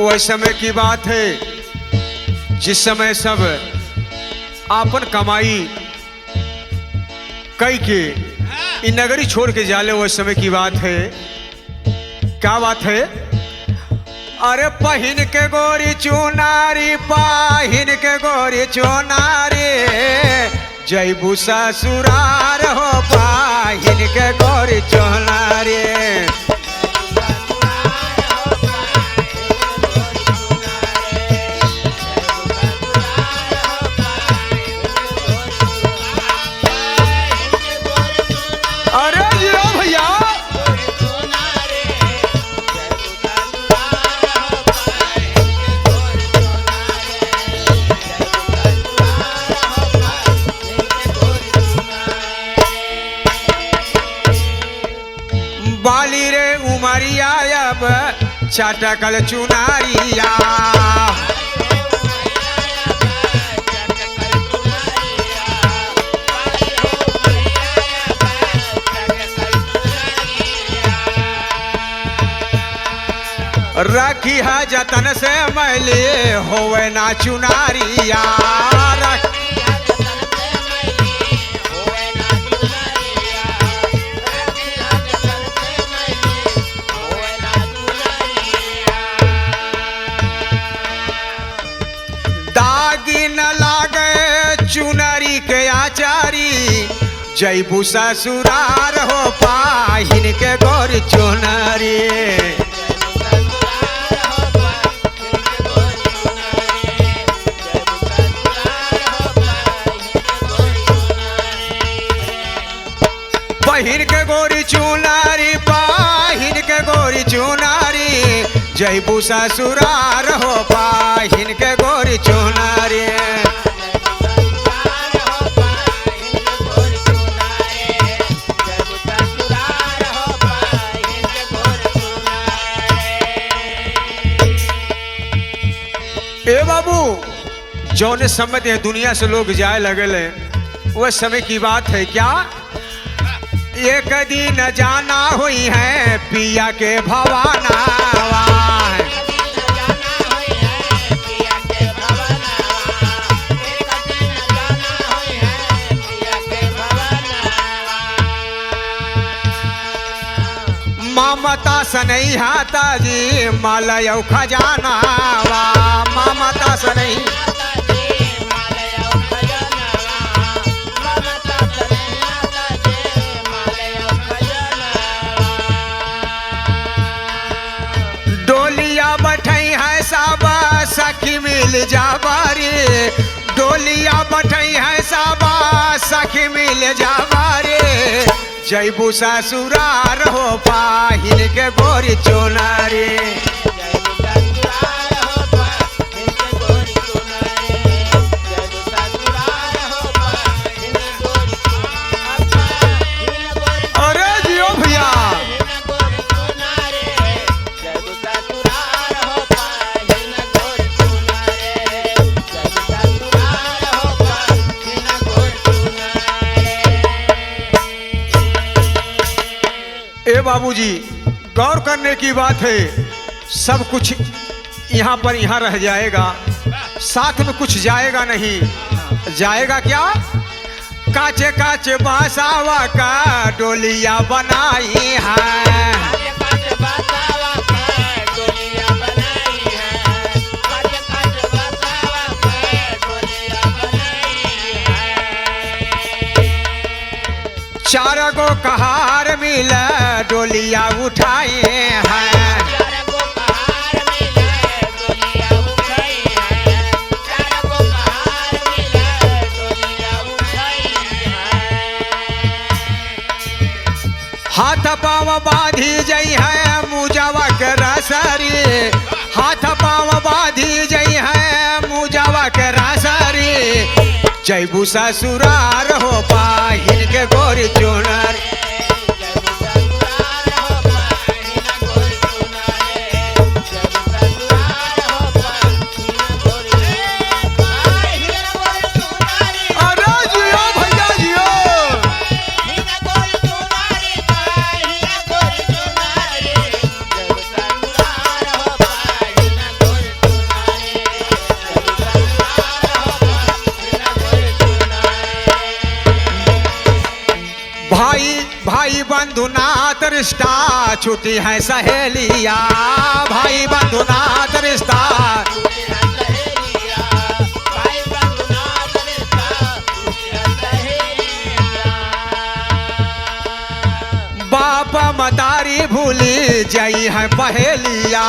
वह समय की बात है जिस समय सब आपन कमाई कई के इन नगरी छोड़ के जाले, वह समय की बात है। क्या बात है? अरे पहिन के गोरी चुनारी, पहिन के गोरी चुनारी, जैबू ससुरार हो पहिन के गोरी चुनारी। बाली रे उमरिया अब चटकल चुनारिया, रखी है जतन से मैले होवे ना चुनारिया। दागी न लागे चुनरी के आचारी, जैबू ससुरार हो पाहिन के गोरी चुनरी। पहिन के गोरी चुनारी, पहिन के गोरी चुनारी, जैबू ससुरार हो पाहिन के गोरी चुनारी। ए बाबू, जौने समय दुनिया से लोग जाए लगले वह समय की बात है। क्या एक दिन जाना हुई है पिया के भवाना, ममता सनई हाता जी मालय खजाना, ममता सनई डोलिया बैठई है सब सखी मिल जाबारी, डोलिया बैठई है सब सखी मिल जाबारी, जैबू ससुरार हो पाहिन के गोरी चुनारी। अरे जियो भैया, ए बाबूजी गौर करने की बात है। सब कुछ यहाँ पर यहाँ रह जाएगा, साथ में कुछ जाएगा नहीं। जाएगा क्या? काचे काचे बासावा का डोलिया बनाई है, चार गो कहार मिल डोलिया उठाए हैं, हाथ पाँव बांधी जई है मुजावा के रसरी, हाथ पाँव बांधी जई है मुजावा के रसरी, जैबू ससुरार हो पाहिन के गोरी चुनरी। बंधुनाथ रिश्ता छूटी है सहेलिया, भाई बंधुनाथ रिश्ता। बाप मतारी भूली जई है पहेलिया,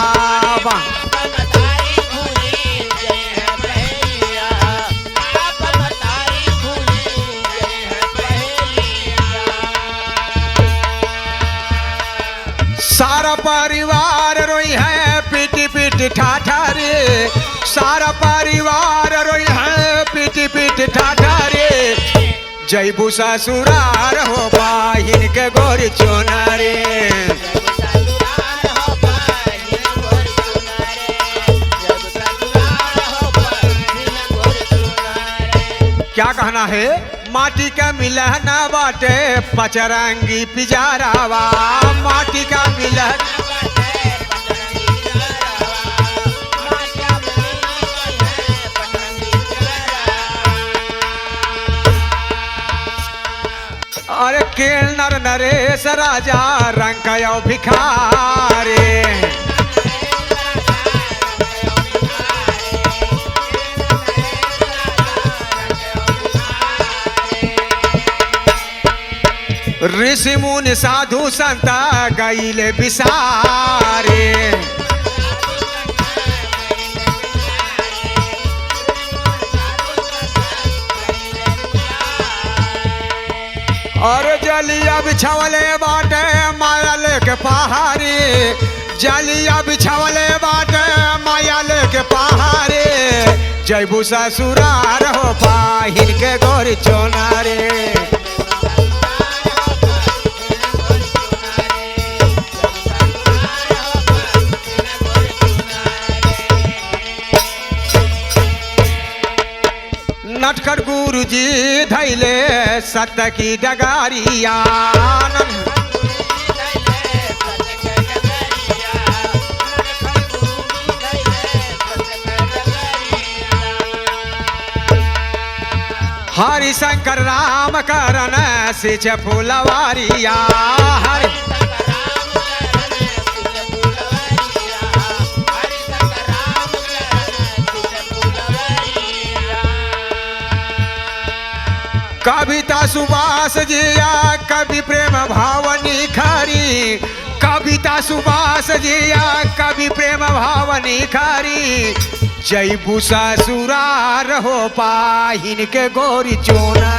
सारा परिवार रोई है पीटी पीटी ठाठा रे, सारा परिवार रोई है पीटी पीटी ठाठा रे। जयबू ससुरार हो बाहिन के गोरी चोना रे, क्या कहना है? माटी का मिलन बाटे पचरंगी पिजारावा, माटी का मिलन। अरे के नर नरेश राजा रंग का भिखारे, ऋषि मुनि साधु संता गईले बिसारे, और जलिया बिछावले बाटे माया लेके पहाड़ी, जलिया बिछावले बाटे माया लेके पहाड़ी। जयबू ससुरार हो पाहिन के गोरी चोना रे, नटखट गुरुजी धैले सत्य की डगारिया, हरि शंकर राम करण सिच फुलवारिया, हरि कविता सुभाष जिया कवि प्रेम भावनी खरी, कविता सुभाष जिया कवि प्रेम भावनी खरी। जयबू ससुरार हो पाहिन के गोरी चोना